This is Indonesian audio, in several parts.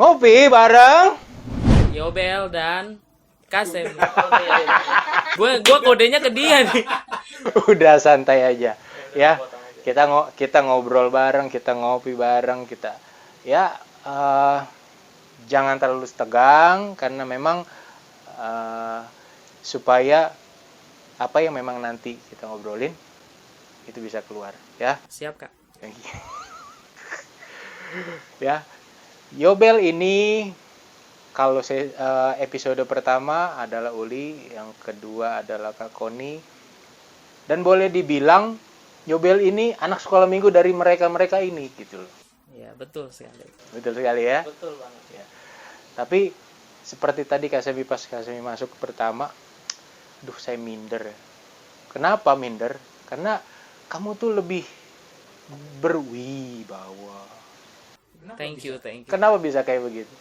Ngopi bareng. Yobel dan Kasem. Gua kodenya ke dia nih. Udah santai aja. Ya. Kita ngobrol bareng, kita ngopi bareng, kita ya jangan terlalu tegang karena memang supaya apa yang memang nanti kita ngobrolin itu bisa keluar, ya. Siap, Kak. Ya. Yobel ini kalau episode pertama adalah Uli, yang kedua adalah Kak Koni. Dan boleh dibilang Yobel ini anak sekolah minggu dari mereka-mereka ini gitu loh. Iya, betul sekali. Betul sekali ya. Betul banget. Ya. Tapi seperti tadi Kasemi pas Kasemi masuk pertama, saya minder. Kenapa minder? Karena kamu tuh lebih berwibawa. Thank you. Kenapa bisa kayak begitu?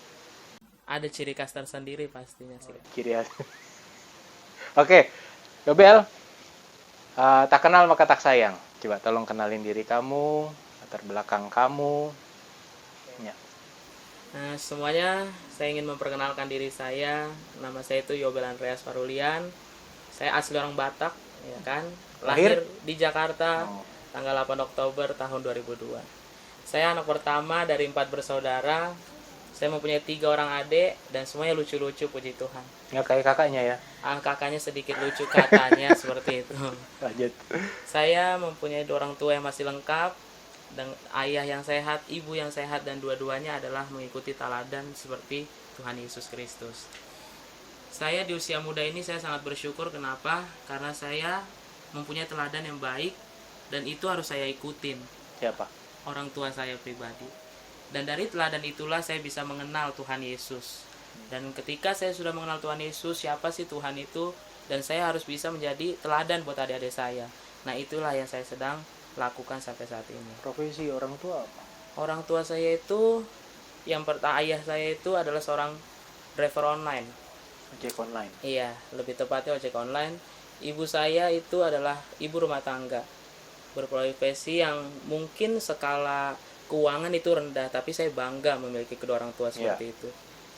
Ada ciri khas tersendiri pastinya sih. Ciri khas. Oke, Yobel, tak kenal maka tak sayang. Coba tolong kenalin diri kamu, latar belakang kamu. Ya. Nah, semuanya saya ingin memperkenalkan diri saya. Nama saya itu Yobel Andreas Farulian. Saya asli orang Batak, ya kan. Lahir di Jakarta, tanggal 8 Oktober tahun 2002. Saya anak pertama dari 4 bersaudara. Saya mempunyai 3 orang adik dan semuanya lucu-lucu, puji Tuhan. Nggak kayak kakaknya ya? Kakaknya sedikit lucu katanya seperti itu. Lanjut. Saya mempunyai 2 orang tua yang masih lengkap, dan ayah yang sehat, ibu yang sehat, dan dua-duanya adalah mengikuti teladan seperti Tuhan Yesus Kristus. Saya di usia muda ini saya sangat bersyukur. Kenapa? Karena saya mempunyai teladan yang baik dan itu harus saya ikutin. Siapa? Orang tua saya pribadi. Dan dari teladan itulah saya bisa mengenal Tuhan Yesus. Dan ketika saya sudah mengenal Tuhan Yesus, siapa sih Tuhan itu, dan saya harus bisa menjadi teladan buat adik-adik saya. Nah, itulah yang saya sedang lakukan sampai saat ini. Profesi orang tua apa? Orang tua saya itu, yang pertama ayah saya itu adalah seorang driver online. Ojek online. Iya, lebih tepatnya ojek online. Ibu saya itu adalah ibu rumah tangga, berprofesi yang mungkin skala keuangan itu rendah, tapi saya bangga memiliki kedua orang tua seperti itu.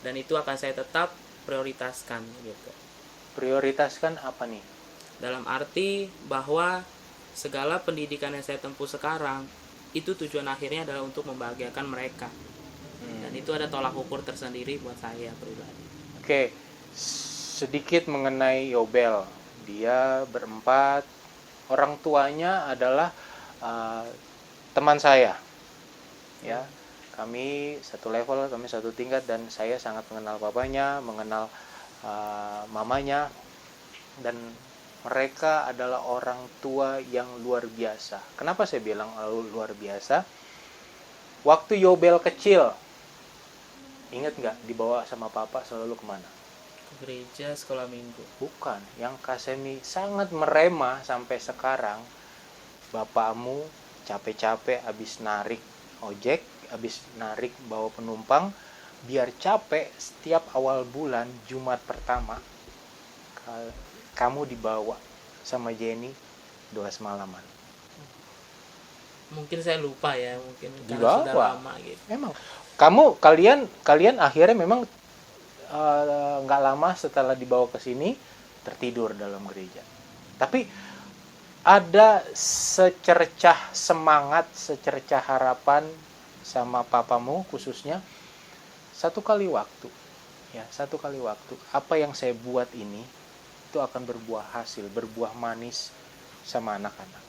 Dan itu akan saya tetap prioritaskan gitu. Prioritaskan apa nih? Dalam arti bahwa segala pendidikan yang saya tempuh sekarang itu tujuan akhirnya adalah untuk membahagiakan mereka. Dan itu ada tolak ukur tersendiri buat saya pribadi. Oke, sedikit mengenai Yobel. Dia berempat. Orang tuanya adalah teman saya. Ya, kami satu level, kami satu tingkat, dan saya sangat mengenal papanya, mengenal mamanya, dan mereka adalah orang tua yang luar biasa. Kenapa saya bilang luar biasa? Waktu Yobel kecil, ingat nggak dibawa sama papa selalu kemana? Ke gereja, sekolah minggu. Bukan, yang Kasemi sangat meremah sampai sekarang. Bapakmu capek-capek habis narik ojek, habis narik bawa penumpang, biar capek setiap awal bulan Jumat pertama kamu dibawa sama Jenny doa semalaman. Mungkin saya lupa ya, mungkin karena Dibawa. sudah lama gitu. Memang kalian akhirnya memang nggak lama setelah dibawa ke sini tertidur dalam gereja. Tapi ada secercah semangat, secercah harapan sama papamu khususnya. Satu kali waktu, apa yang saya buat ini itu akan berbuah hasil, berbuah manis sama anak-anak.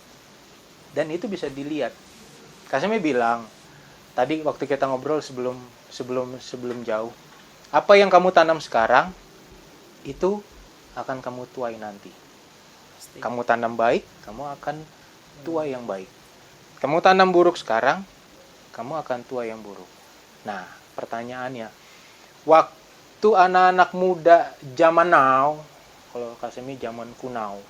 Dan itu bisa dilihat. Kasemi bilang tadi waktu kita ngobrol sebelum jauh, apa yang kamu tanam sekarang itu akan kamu tuai nanti. Kamu tanam baik, kamu akan tua yang baik. Kamu tanam buruk sekarang, kamu akan tua yang buruk. Nah, pertanyaannya, waktu anak-anak muda zaman now, kalau Kasemi zaman kunau,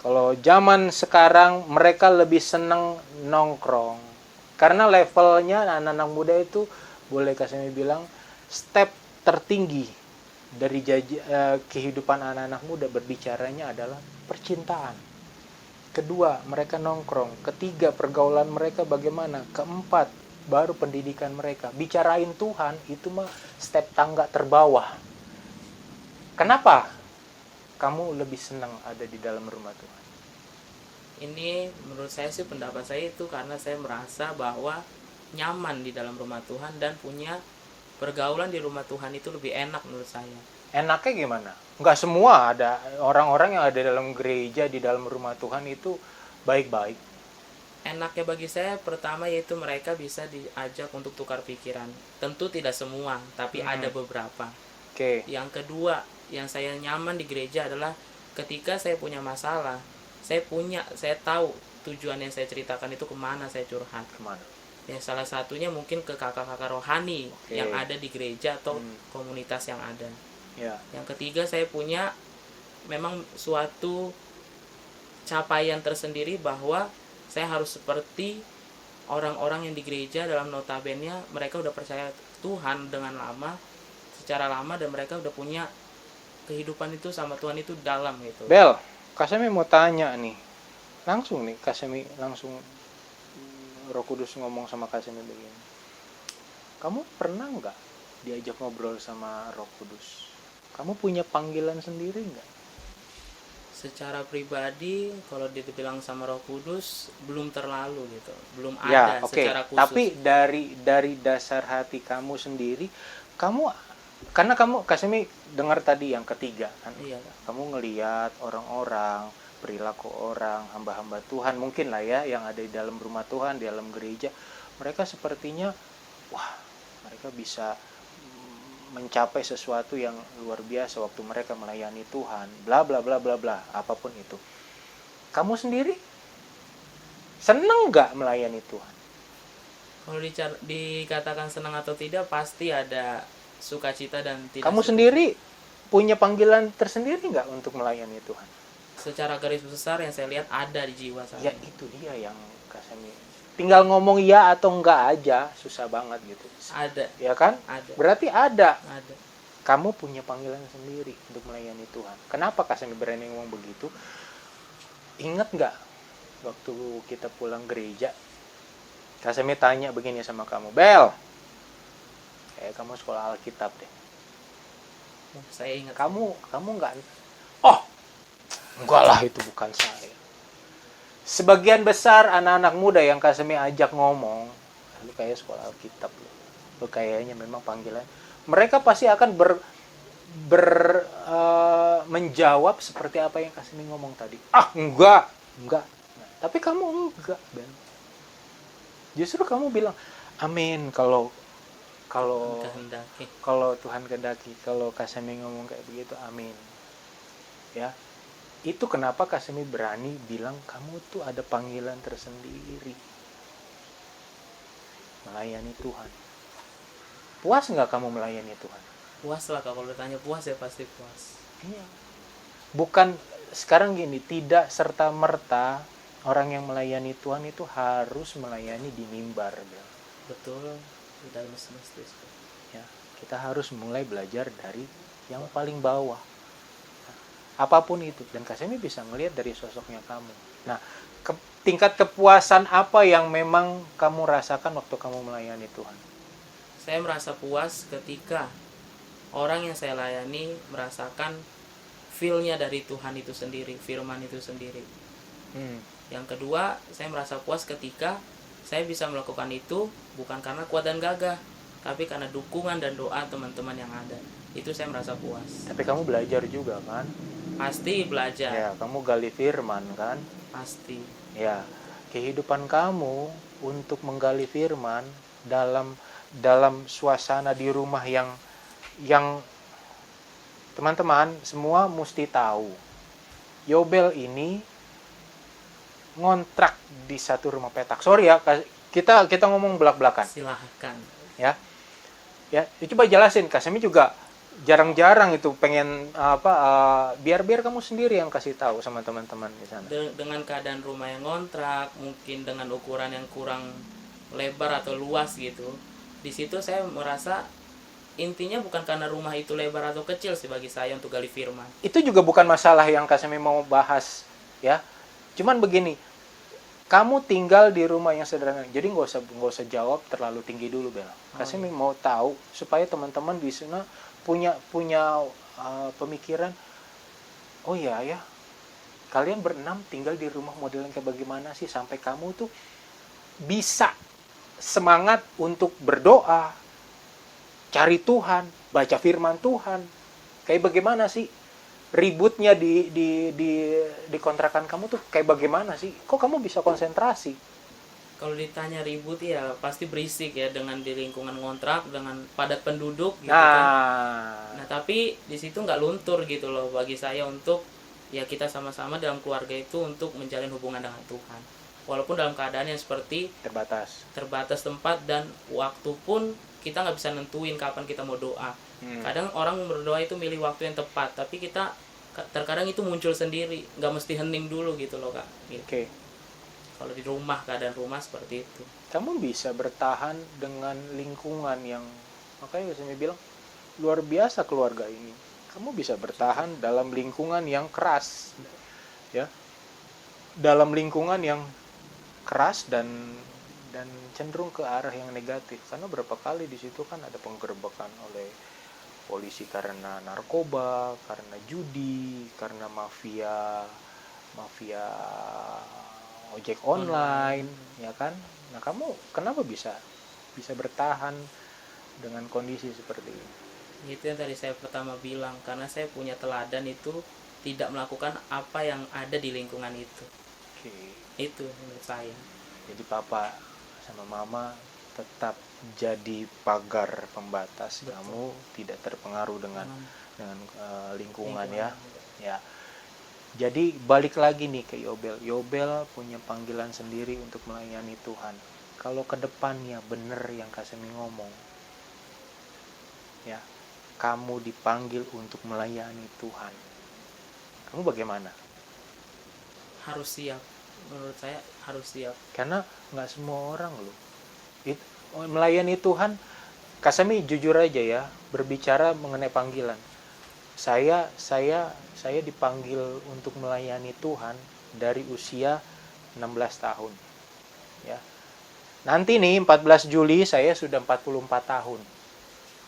kalau zaman sekarang mereka lebih senang nongkrong. Karena levelnya anak-anak muda itu, boleh Kasemi bilang, step tertinggi dari kehidupan anak-anak muda berbicaranya adalah percintaan. Kedua, mereka nongkrong. Ketiga, pergaulan mereka bagaimana. Keempat, baru pendidikan mereka. Bicarain Tuhan itu mah step tangga terbawah. Kenapa kamu lebih senang ada di dalam rumah Tuhan? Ini menurut saya sih, pendapat saya itu karena saya merasa bahwa nyaman di dalam rumah Tuhan dan punya pergaulan di rumah Tuhan itu lebih enak menurut saya. Enaknya gimana? Nggak semua ada orang-orang yang ada dalam gereja, di dalam rumah Tuhan itu baik-baik. Enaknya bagi saya pertama yaitu mereka bisa diajak untuk tukar pikiran. Tentu tidak semua, tapi ada beberapa. Oke. Yang kedua, yang saya nyaman di gereja adalah ketika saya punya masalah, saya tahu tujuan yang saya ceritakan itu kemana saya curhat. Kemana? Ya, salah satunya mungkin ke kakak-kakak rohani yang ada di gereja atau komunitas yang ada. Ya. Yang ketiga, saya punya memang suatu capaian tersendiri bahwa saya harus seperti orang-orang yang di gereja, dalam notabene mereka udah percaya Tuhan secara lama, dan mereka udah punya kehidupan itu sama Tuhan itu dalam gitu. Bel, Kasemi mau tanya nih. Langsung nih, Kasemi langsung Roh Kudus ngomong sama Kasemi begini. Kamu pernah nggak diajak ngobrol sama Roh Kudus? Kamu punya panggilan sendiri nggak? Secara pribadi, kalau dibilang sama Roh Kudus, belum terlalu gitu, belum Ya, ada oke. secara khusus. Tapi dari dasar hati kamu sendiri, karena kamu Kasemi dengar tadi yang ketiga kan? Iya. Kamu ngelihat orang-orang, perilaku orang, hamba-hamba Tuhan mungkin lah ya, yang ada di dalam rumah Tuhan, di dalam gereja, mereka sepertinya, wah, mereka bisa mencapai sesuatu yang luar biasa waktu mereka melayani Tuhan, bla bla bla bla bla, apapun itu. Kamu sendiri seneng nggak melayani Tuhan? Kalau dikatakan senang atau tidak, pasti ada sukacita dan tidak. Kamu sendiri punya panggilan tersendiri nggak untuk melayani Tuhan? Secara garis besar yang saya lihat ada di jiwa saya. Ya itu dia yang Kasemi. Tinggal ngomong ya atau enggak aja, susah banget gitu. Ada. Ya kan? Ada. Berarti ada. Ada. Kamu punya panggilan sendiri untuk melayani Tuhan. Kenapa Kasemi berani ngomong begitu? Ingat nggak waktu kita pulang gereja, Kasemi tanya begini sama kamu, Bel, kayak kamu sekolah Alkitab deh. Saya ingat. Kamu nggak? Oh, enggak lah, itu bukan saya. Sebagian besar anak-anak muda yang Kasemi ajak ngomong, lu kayak sekolah Alkitab lu kayaknya memang panggilan. Mereka pasti akan menjawab seperti apa yang Kasemi ngomong tadi. Ah, enggak. Nah, tapi kamu enggak, Ben. Justru kamu bilang, amin, kalau Tuhan kehendaki, kalau Kasemi ngomong kayak begitu, amin. Ya. Itu kenapa Kasemi berani bilang kamu tuh ada panggilan tersendiri melayani Tuhan. Puas nggak kamu melayani Tuhan? Puas lah, kalau ditanya puas ya pasti puas. Iya. Bukan sekarang gini, tidak serta merta orang yang melayani Tuhan itu harus melayani di mimbar. Betul, tidak mesti. Ya, kita harus mulai belajar dari yang paling bawah. Apapun itu, dan Kasemi bisa ngelihat dari sosoknya kamu. Nah, tingkat kepuasan apa yang memang kamu rasakan waktu kamu melayani Tuhan? Saya merasa puas ketika orang yang saya layani merasakan feel-nya dari Tuhan itu sendiri, firman itu sendiri. Yang kedua, saya merasa puas ketika saya bisa melakukan itu bukan karena kuat dan gagah, tapi karena dukungan dan doa teman-teman yang ada. Itu saya merasa puas. Tapi kamu belajar juga kan? Pasti belajar. Ya, kamu gali firman kan? Pasti. Ya, kehidupan kamu untuk menggali firman dalam suasana di rumah yang teman-teman semua mesti tahu. Yobel ini ngontrak di satu rumah petak. Sorry ya, kita ngomong belak-belakan. Silahkan. Ya, coba jelasin. Kasemi juga jarang-jarang itu pengen biar kamu sendiri yang kasih tahu sama teman-teman di sana. Dengan keadaan rumah yang ngontrak, mungkin dengan ukuran yang kurang lebar atau luas gitu. Di situ saya merasa intinya bukan karena rumah itu lebar atau kecil sih bagi saya untuk gali firman. Itu juga bukan masalah yang Kasemi mau bahas ya. Cuman begini, kamu tinggal di rumah yang sederhana. Jadi nggak usah jawab terlalu tinggi dulu, Bel. Kasih mau tahu supaya teman-teman di sana punya pemikiran. Oh ya, kalian berenam tinggal di rumah model yang kayak bagaimana sih sampai kamu tuh bisa semangat untuk berdoa, cari Tuhan, baca firman Tuhan. Kayak bagaimana sih ributnya di kontrakan kamu tuh kayak bagaimana sih? Kok kamu bisa konsentrasi? Kalau ditanya ribut ya pasti berisik ya, dengan di lingkungan kontrak dengan padat penduduk gitu kan. Nah tapi di situ nggak luntur gitu loh bagi saya untuk ya kita sama-sama dalam keluarga itu untuk menjalin hubungan dengan Tuhan. Walaupun dalam keadaan yang seperti terbatas tempat dan waktu pun kita nggak bisa nentuin kapan kita mau doa. Kadang orang berdoa itu milih waktu yang tepat, tapi kita terkadang itu muncul sendiri, nggak mesti hening dulu gitu loh Kak. Gitu. Oke. Kalau di rumah, keadaan rumah seperti itu. Kamu bisa bertahan dengan lingkungan yang, makanya saya bilang luar biasa keluarga ini. Kamu bisa bertahan dalam lingkungan yang keras, ya, dalam lingkungan yang keras dan cenderung ke arah yang negatif. Karena berapa kali di situ kan ada penggerbekan oleh polisi karena narkoba, karena judi, karena mafia ojek online, ya kan? Nah, kamu kenapa bisa bertahan dengan kondisi seperti ini? Itu yang tadi saya pertama bilang, karena saya punya teladan itu tidak melakukan apa yang ada di lingkungan itu. Oke. Itu menurut saya. Jadi papa sama mama tetap jadi pagar pembatas. Betul. Kamu tidak terpengaruh dengan lingkungan ya. Ya. Jadi balik lagi nih ke Yobel. Yobel punya panggilan sendiri untuk melayani Tuhan. Kalau ke depannya bener yang Kasemi ngomong, ya, kamu dipanggil untuk melayani Tuhan. Kamu bagaimana? Harus siap. Menurut saya harus siap. Karena nggak semua orang loh. Melayani Tuhan, Kasemi jujur aja ya, berbicara mengenai panggilan. Saya dipanggil untuk melayani Tuhan dari usia 16 tahun. Ya. Nanti nih 14 Juli saya sudah 44 tahun.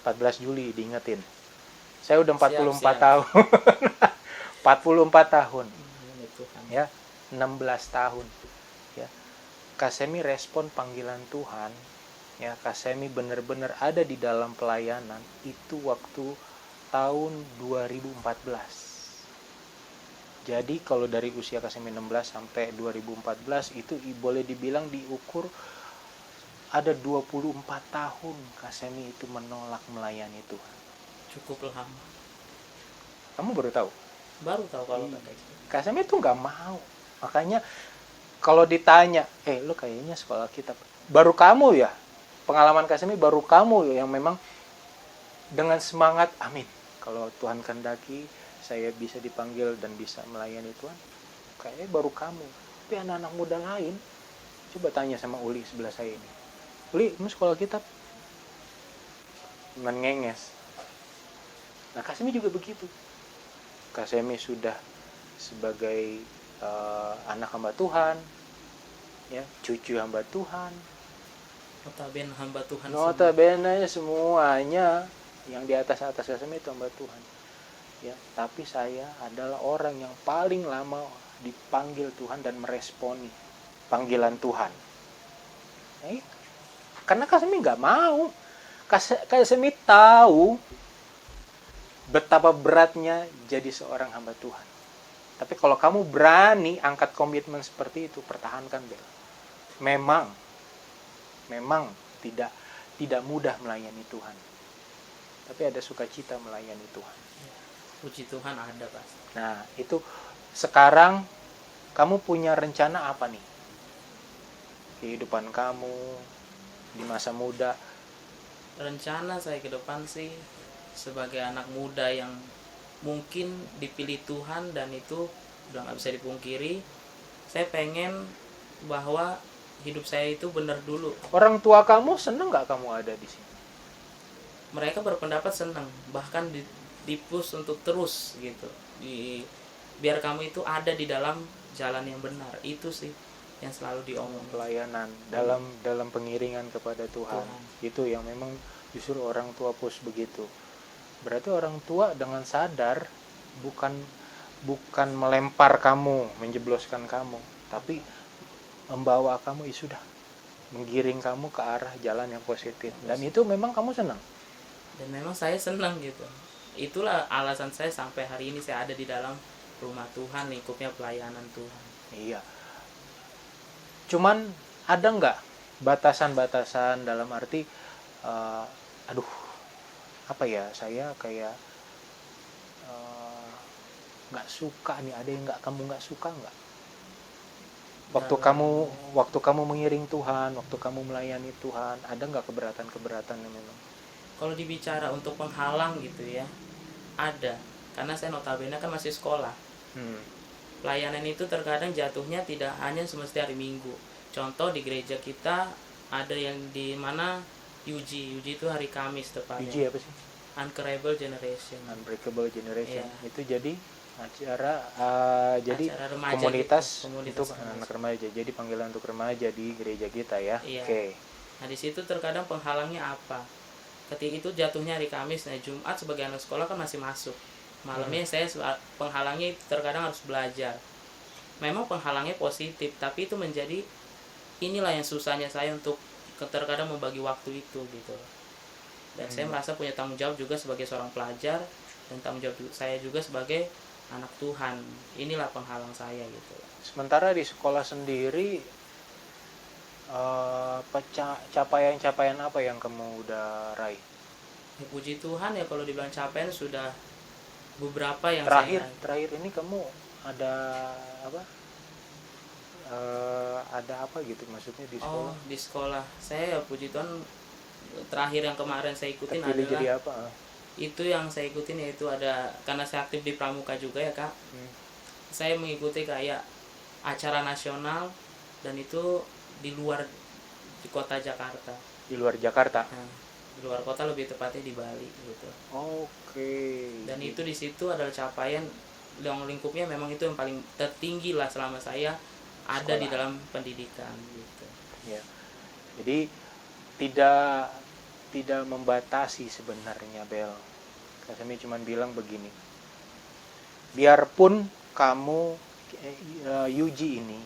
14 Juli diingetin. Saya udah 44 tahun. 44 tahun. Ya, 16 tahun. Ya. Kasemi respon panggilan Tuhan. Ya, Kasemi benar-benar ada di dalam pelayanan itu waktu tahun 2014. Jadi kalau dari usia Kasemi 16 sampai 2014 itu boleh dibilang diukur ada 24 tahun Kasemi itu menolak melayani Tuhan. Cukup lama. Kamu baru tahu? Baru tahu kalau Kasemi itu nggak mau. Makanya kalau ditanya, lu kayaknya sekolah kita baru kamu ya, pengalaman Kasemi baru kamu yang memang dengan semangat, amin. Kalau Tuhan kehendaki saya bisa dipanggil dan bisa melayani Tuhan, kayaknya baru kamu. Tapi anak-anak muda lain, coba tanya sama Uli sebelah saya ini. Uli, kamu sekolah kitab? Mengenges. Nah, Kasemi juga begitu. Kasemi sudah sebagai anak hamba Tuhan, ya, cucu hamba Tuhan. Notabene hamba Tuhan. Notabene semuanya yang di atas Kasemi itu hamba Tuhan. Ya, tapi saya adalah orang yang paling lama dipanggil Tuhan dan meresponi panggilan Tuhan. Karena Kasemi nggak mau. Kasemi tahu betapa beratnya jadi seorang hamba Tuhan. Tapi kalau kamu berani angkat komitmen seperti itu, pertahankan, Bel. Memang tidak mudah melayani Tuhan. Tapi ada sukacita melayani Tuhan. Puji Tuhan ada pasti. Nah, itu sekarang kamu punya rencana apa nih? Kehidupan kamu di masa muda. Rencana saya ke depan sih sebagai anak muda yang mungkin dipilih Tuhan dan itu udah nggak bisa dipungkiri. Saya pengen bahwa hidup saya itu benar dulu. Orang tua kamu seneng nggak kamu ada di sini? Mereka berpendapat senang, bahkan dipus untuk terus gitu, biar kamu itu ada di dalam jalan yang benar. Itu sih yang selalu diomongin. pelayanan dalam pengiringan kepada Tuhan. Tuhan. Itu yang memang justru orang tua pus begitu. Berarti orang tua dengan sadar bukan melempar kamu, menjebloskan kamu, tapi membawa kamu, ya sudah, menggiring kamu ke arah jalan yang positif. Dan itu memang kamu senang. Dan memang saya senang gitu. Itulah alasan saya sampai hari ini saya ada di dalam rumah Tuhan, lingkupnya pelayanan Tuhan. Iya. Cuman ada nggak batasan-batasan dalam arti aduh, apa ya, saya kayak nggak suka nih, ada yang kamu nggak suka nggak? Waktu kamu mengiring Tuhan, waktu kamu melayani Tuhan, ada nggak keberatan-keberatan yang memang? Kalau dibicara untuk penghalang gitu ya, ada. Karena saya notabene kan masih sekolah. Pelayanan itu terkadang jatuhnya tidak hanya semestinya hari Minggu. Contoh di gereja kita ada yang di mana UG itu hari Kamis tepatnya. UG apa sih? Unbreakable Generation. Unbreakable Generation. Iya. Itu jadi acara remaja komunitas gitu, untuk anak remaja. Jadi panggilan untuk remaja di gereja kita ya. Iya. Oke. Nah di situ terkadang penghalangnya apa? Ketika itu jatuhnya hari Kamis, nah Jumat sebagai anak sekolah kan masih masuk. Malamnya saya penghalangnya terkadang harus belajar. Memang penghalangnya positif, tapi itu menjadi inilah yang susahnya saya untuk terkadang membagi waktu itu gitu. Dan saya merasa punya tanggung jawab juga sebagai seorang pelajar, dan tanggung jawab saya juga sebagai anak Tuhan. Inilah penghalang saya gitu. Sementara di sekolah sendiri capaian apa yang kamu udah raih? Ya, puji Tuhan ya, kalau dibilang capaian sudah beberapa yang terakhir ini kamu ada apa? Ada apa gitu maksudnya di sekolah? Di sekolah saya ya puji Tuhan, terakhir yang kemarin saya ikutin terpilih adalah jadi apa? Itu yang saya ikutin yaitu ada, karena saya aktif di Pramuka juga ya Kak. Saya mengikuti kayak acara nasional, dan itu di luar di kota Jakarta. Di luar Jakarta. Nah, di luar kota, lebih tepatnya di Bali gitu. Oke. Dan itu di situ adalah capaian yang lingkupnya memang itu yang paling tertinggi lah selama saya ada di dalam pendidikan gitu. Ya. Jadi tidak membatasi sebenarnya, Bel. Kami cuma bilang begini. Biarpun kamu UG ini,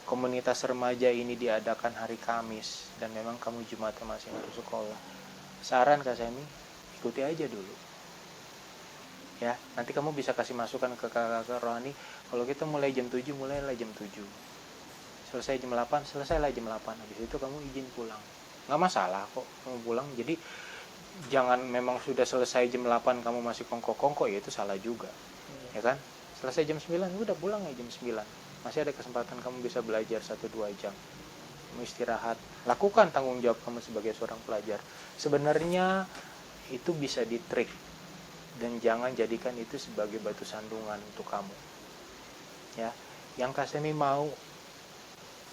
komunitas remaja ini diadakan hari Kamis, dan memang kamu Jumatnya masih harus sekolah, saran Kak Semi, ikuti aja dulu ya. Nanti kamu bisa kasih masukan ke kakak rohani, kalau kita mulai jam 7, mulailah jam 7, selesai jam 8, selesailah jam 8. Habis itu kamu izin pulang, nggak masalah kok kamu pulang. Jadi jangan memang sudah selesai jam 8 kamu masih kongko-kongko, ya itu salah juga. Ya kan, selesai jam 9, udah pulang ya jam 9, masih ada kesempatan kamu bisa belajar 1-2 jam, kamu istirahat, lakukan tanggung jawab kamu sebagai seorang pelajar. Sebenarnya itu bisa ditrik, dan jangan jadikan itu sebagai batu sandungan untuk kamu ya. Yang Kak Semi mau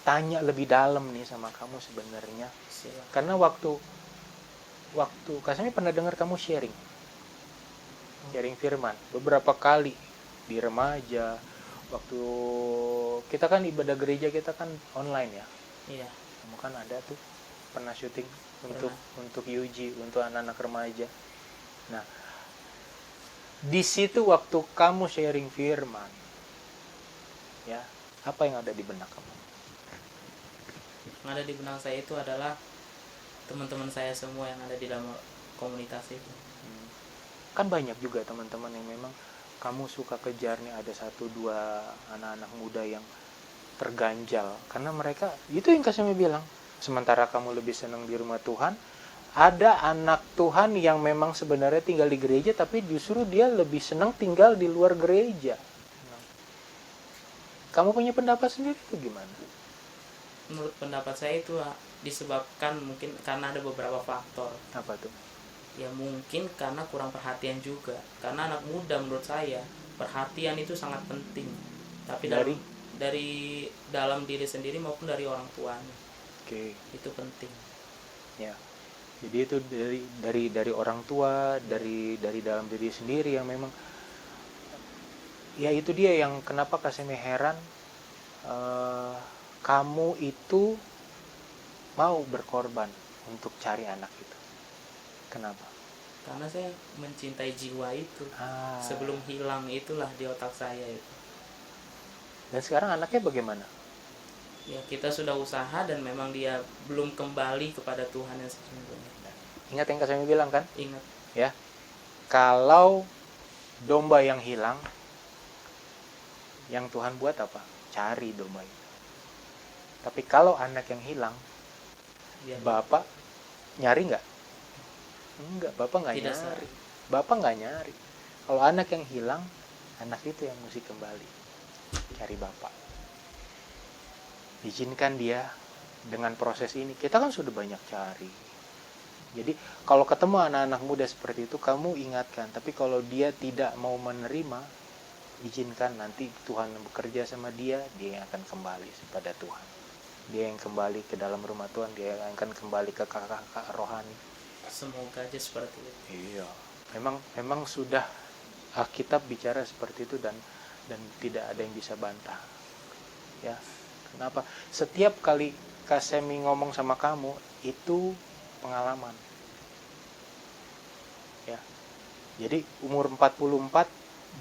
tanya lebih dalam nih sama kamu sebenarnya. Silakan. Karena waktu Kak Semi pernah dengar kamu sharing firman beberapa kali di remaja. Waktu kita kan ibadah gereja kita kan online ya. Iya. Kamu kan ada tuh pernah syuting untuk UG, untuk anak-anak remaja. Nah, di situ waktu kamu sharing firman, ya, apa yang ada di benak kamu? Yang ada di benak saya itu adalah teman-teman saya semua yang ada di dalam komunitas itu. Kan banyak juga teman-teman yang memang kamu suka kejar nih, ada 1-2 anak-anak muda yang terganjal karena mereka itu yang Kak Semi bilang, sementara kamu lebih senang di rumah Tuhan, ada anak Tuhan yang memang sebenarnya tinggal di gereja tapi justru dia lebih senang tinggal di luar gereja. Kamu punya pendapat sendiri itu gimana? Menurut pendapat saya itu disebabkan mungkin karena ada beberapa faktor. Apa tuh? Ya mungkin karena kurang perhatian juga. Karena anak muda menurut saya perhatian itu sangat penting. Tapi dari dalam diri sendiri maupun dari orang tuanya. Oke. Itu penting. Ya. Jadi itu dari orang tua, dari dalam diri sendiri yang memang, ya itu dia yang kenapa Kak Semi heran kamu itu mau berkorban untuk cari anak itu? Kenapa? Karena saya mencintai jiwa itu. Sebelum hilang itulah di otak saya itu. Dan sekarang anaknya bagaimana? Ya kita sudah usaha dan memang dia belum kembali kepada Tuhan yang sesungguhnya. Ingat yang saya bilang kan? Ingat. Ya, kalau domba yang hilang, yang Tuhan buat apa? Cari domba itu. Tapi kalau anak yang hilang, Dia Bapak nyari nggak? Enggak, Bapak nggak Tidak nyari. nyari. Bapak nggak nyari. Kalau anak yang hilang, anak itu yang mesti kembali cari Bapak. Izinkan dia dengan proses ini. Kita kan sudah banyak cari. Jadi kalau ketemu anak-anak muda seperti itu, kamu ingatkan. Tapi kalau dia tidak mau menerima, izinkan nanti Tuhan bekerja sama dia, dia yang akan kembali kepada Tuhan. Dia yang kembali ke dalam rumah Tuhan, dia yang akan kembali ke kakak-kakak rohani. Semoga aja seperti itu. Iya, memang sudah Alkitab bicara seperti itu dan tidak ada yang bisa bantah. Ya, kenapa? Setiap kali Kasemi ngomong sama kamu itu pengalaman. Ya, jadi umur 44,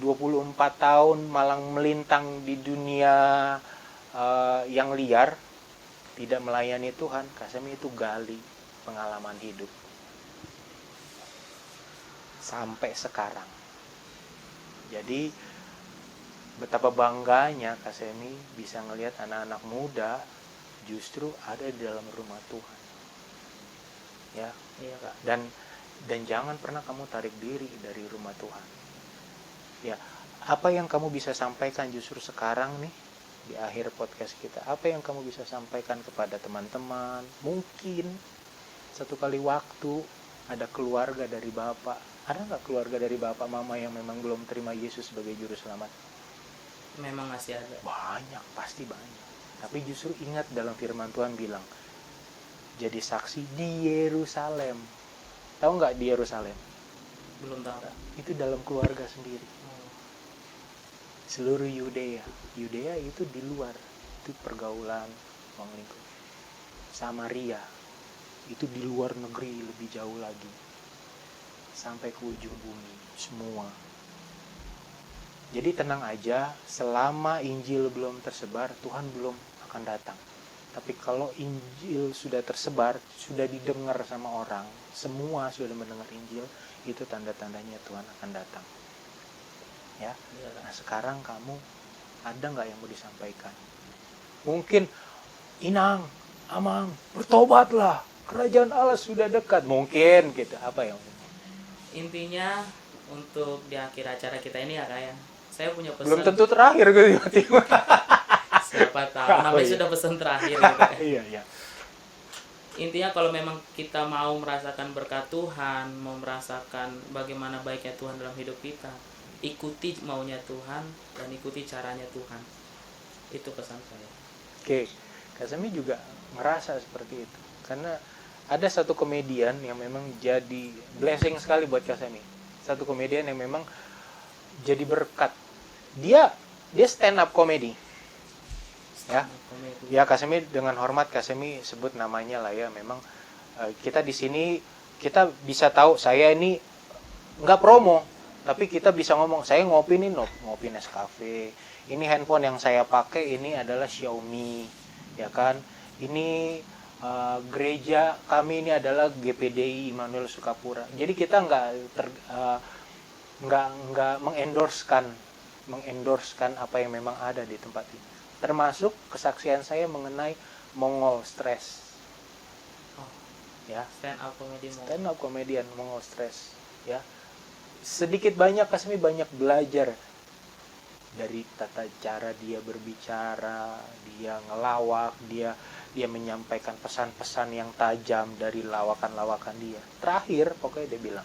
24 tahun malang melintang di dunia yang liar, tidak melayani Tuhan. Kasemi itu gali pengalaman hidup sampai sekarang. Jadi betapa bangganya Kasemi bisa ngelihat anak-anak muda justru ada di dalam rumah Tuhan. Ya, Iya, Kak. dan jangan pernah kamu tarik diri dari rumah Tuhan. Ya, apa yang kamu bisa sampaikan justru sekarang nih di akhir podcast kita, apa yang kamu bisa sampaikan kepada teman-teman? Mungkin satu kali waktu ada keluarga dari Bapak. Ada nggak keluarga dari Bapak Mama yang memang belum terima Yesus sebagai juru selamat? Memang masih ada. Banyak, pasti banyak. Tapi justru ingat dalam firman Tuhan bilang, jadi saksi di Yerusalem. Tahu nggak di Yerusalem? Belum tahu, Kak. Itu dalam keluarga sendiri. Seluruh Yudea itu di luar, itu pergaulan ruang lingkup. Samaria itu di luar negeri lebih jauh lagi, sampai ke ujung bumi semua. Jadi tenang aja, selama Injil belum tersebar, Tuhan belum akan datang. Tapi kalau Injil sudah tersebar, sudah didengar sama orang, semua sudah mendengar Injil, itu tanda-tandanya Tuhan akan datang. Ya. Nah, sekarang kamu ada nggak yang mau disampaikan? Mungkin, Inang, Amang, bertobatlah, kerajaan Allah sudah dekat. Mungkin gitu. Apa yang Intinya untuk di akhir acara kita ini ya, Kak, ya. Saya punya pesan. belum tentu terakhir gitu. Siapa tahu namanya sudah pesan terakhir gitu, Kak. Iya. Intinya kalau memang kita mau merasakan berkat Tuhan, mau merasakan bagaimana baiknya Tuhan dalam hidup kita, ikuti maunya Tuhan dan ikuti caranya Tuhan. Itu pesan saya. Oke, Kasemi juga merasa seperti itu. Karena ada satu komedian yang memang jadi blessing sekali buat Kasemi. Satu komedian yang memang jadi berkat. Dia stand up comedy. Ya. Ya, Kasemi dengan hormat Kasemi sebut namanya lah ya. Memang kita di sini kita bisa tahu saya ini nggak promo, tapi kita bisa ngomong, saya ngopi nih, ngopi Nescafe. Ini handphone yang saya pakai ini adalah Xiaomi, ya kan? Ini gereja kami ini adalah GPDI Immanuel Sukapura. Jadi kita nggak mengendorsekan apa yang memang ada di tempat ini. Termasuk kesaksian saya mengenai Mongol Stress. Ya. Stand up comedian Mongol Stress, ya. Sedikit banyak Kasmi banyak belajar dari tata cara dia berbicara, dia ngelawak, dia menyampaikan pesan-pesan yang tajam dari lawakan-lawakan dia. Terakhir pokoknya dia bilang,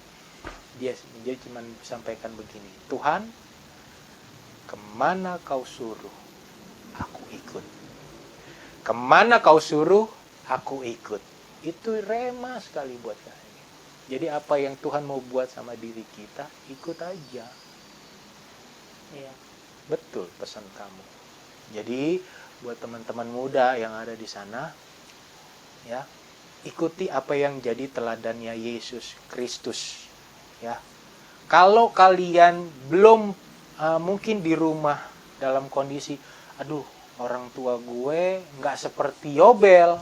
dia cuma sampaikan begini, Tuhan, kemana kau suruh, aku ikut. Kemana kau suruh, aku ikut. Itu rema sekali buat kami. Jadi apa yang Tuhan mau buat sama diri kita, ikut aja. Iya. Betul pesan kamu. Jadi buat teman-teman muda yang ada di sana, ya, ikuti apa yang jadi teladannya Yesus Kristus, ya. Kalau kalian belum mungkin di rumah dalam kondisi, aduh, orang tua gue nggak seperti Yobel.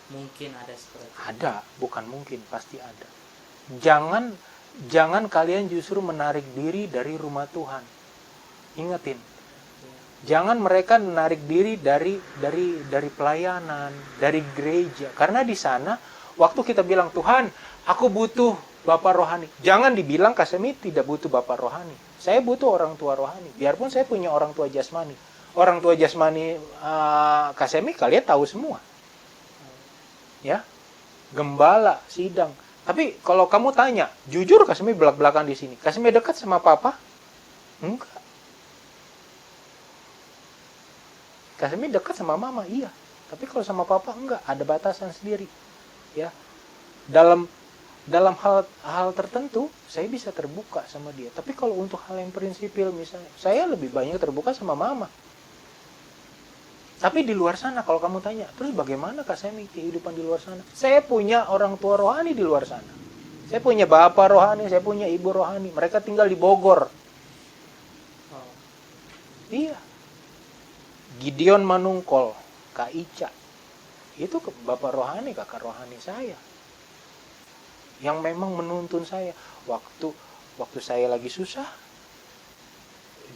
Mungkin ada seperti itu. Ada, bukan mungkin, pasti ada. Jangan kalian justru menarik diri dari rumah Tuhan. Ingetin, jangan mereka menarik diri dari pelayanan, dari gereja. Karena di sana, waktu kita bilang, Tuhan, aku butuh Bapak rohani. Jangan dibilang Kasemi tidak butuh Bapak rohani. Saya butuh orang tua rohani. Biarpun saya punya orang tua jasmani. Orang tua jasmani Kasemi kalian tahu semua. Ya, gembala, sidang. Tapi kalau kamu tanya, jujur Kasemi belak-belakan di sini. Kasemi dekat sama Papa? Enggak. Kasemi dekat sama Mama, iya. Tapi kalau sama Papa enggak, ada batasan sendiri. Ya. Dalam hal tertentu saya bisa terbuka sama dia. Tapi kalau untuk hal yang prinsipil misalnya, saya lebih banyak terbuka sama Mama. Tapi di luar sana kalau kamu tanya, terus bagaimana Kak Semi kehidupan di luar sana? Saya punya orang tua rohani di luar sana. Saya punya bapak rohani, saya punya ibu rohani. Mereka tinggal di Bogor. Oh. Iya. Gideon Manungkol, Kak Ica. Itu bapak rohani, kakak rohani saya. Yang memang menuntun saya waktu saya lagi susah.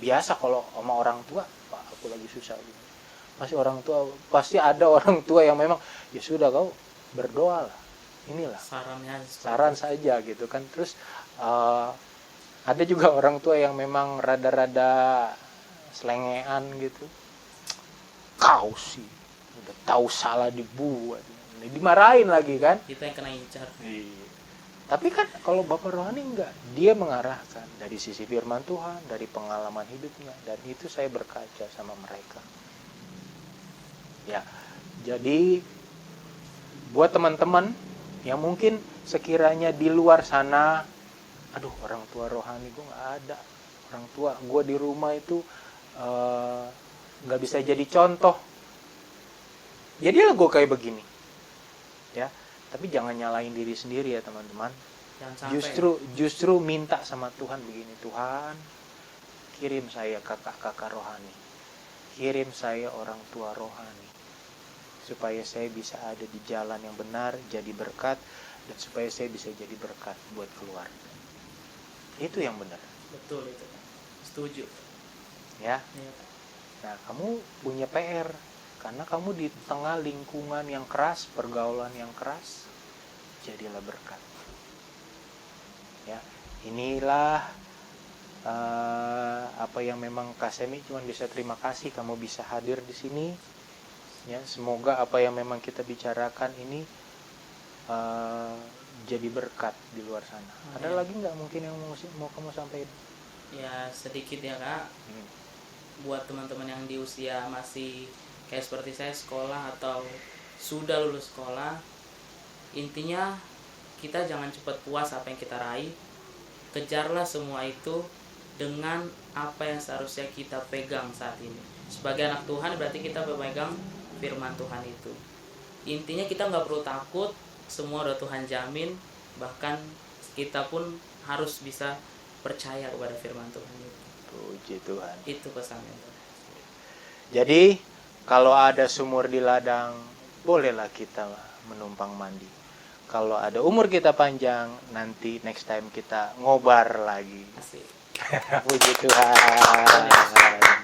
Biasa kalau sama orang tua, Pak, aku lagi susah. Pasti ada orang tua yang memang, ya sudah kau berdoa lah. Inilah saran saja gitu kan. Terus ada juga orang tua yang memang rada-rada selengean gitu. Kau sih udah tahu salah dibuat, dimarahin lagi kan. Kita yang kena incar. Iya. Tapi kan kalau Bapak rohani enggak, dia mengarahkan dari sisi firman Tuhan, dari pengalaman hidupnya, dan itu saya berkaca sama mereka. Ya, jadi buat teman-teman yang mungkin sekiranya di luar sana, aduh, orang tua rohani gue nggak ada, orang tua gue di rumah itu nggak bisa jadi contoh. Jadilah gue kayak begini, ya. Tapi jangan nyalain diri sendiri ya teman-teman. Justru minta sama Tuhan begini, Tuhan, kirim saya kakak-kakak rohani, kirim saya orang tua rohani, supaya saya bisa ada di jalan yang benar, jadi berkat, dan supaya saya bisa jadi berkat buat keluarga. Itu yang benar. Betul itu. Setuju. Ya. Nah, kamu punya PR. Karena kamu di tengah lingkungan yang keras, pergaulan yang keras, jadilah berkat. Ya, inilah apa yang memang Kak Semi cuma bisa terima kasih kamu bisa hadir di sini. Ya, semoga apa yang memang kita bicarakan ini jadi berkat di luar sana. Ada lagi nggak mungkin yang mau kamu sampaikan? Ya sedikit ya Kak. Buat teman-teman yang di usia masih kayak seperti saya sekolah atau sudah lulus sekolah, intinya kita jangan cepat puas apa yang kita raih. Kejarlah semua itu dengan apa yang seharusnya kita pegang saat ini. Sebagai anak Tuhan berarti kita pemegang firman Tuhan itu. Intinya kita nggak perlu takut, semua udah Tuhan jamin. Bahkan kita pun harus bisa percaya kepada firman Tuhan itu. Puji Tuhan. Itu pesannya. Jadi kalau ada sumur di ladang, bolehlah kita menumpang mandi. Kalau ada umur kita panjang, nanti next time kita ngobar lagi. Asik. Puji Tuhan.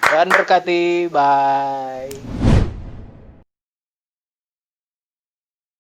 Tuhan berkati. Bye.